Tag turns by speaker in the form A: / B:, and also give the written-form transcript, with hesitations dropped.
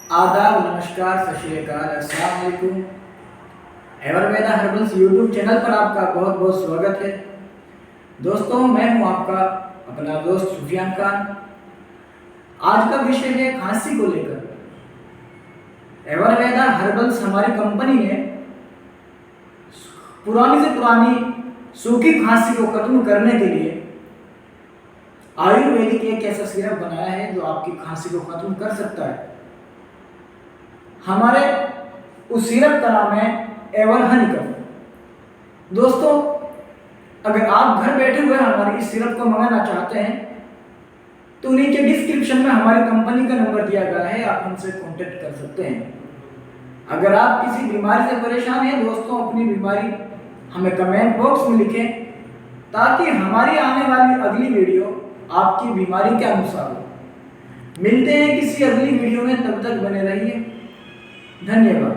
A: आदाब, नमस्कार, सत श्री अकाल, अस्सलाम वालेकुम। एवरवेदा हर्बल्स यूट्यूब चैनल पर आपका बहुत बहुत स्वागत है। दोस्तों, मैं हूं आपका अपना दोस्त सुफियान खान। आज का विषय है खांसी को लेकर। एवरवेदा हर्बल्स हमारी कंपनी ने पुरानी से पुरानी सूखी खांसी को खत्म करने के लिए आयुर्वेदिक एक ऐसा सिरप बनाया है जो आपकी खांसी को खत्म कर सकता है। हमारे उस सिरप का नाम है एवर हनीकम। दोस्तों, अगर आप घर बैठे हुए हमारे इस सिरप को मंगाना चाहते हैं तो नीचे डिस्क्रिप्शन में हमारी कंपनी का नंबर दिया गया है, आप हमसे कांटेक्ट कर सकते हैं। अगर आप किसी बीमारी से परेशान हैं दोस्तों, अपनी बीमारी हमें कमेंट बॉक्स में लिखें ताकि हमारी आने वाली अगली वीडियो आपकी बीमारी के अनुसार हो। मिलते हैं किसी अगली वीडियो में, तब तक बने रहिए। धन्यवाद।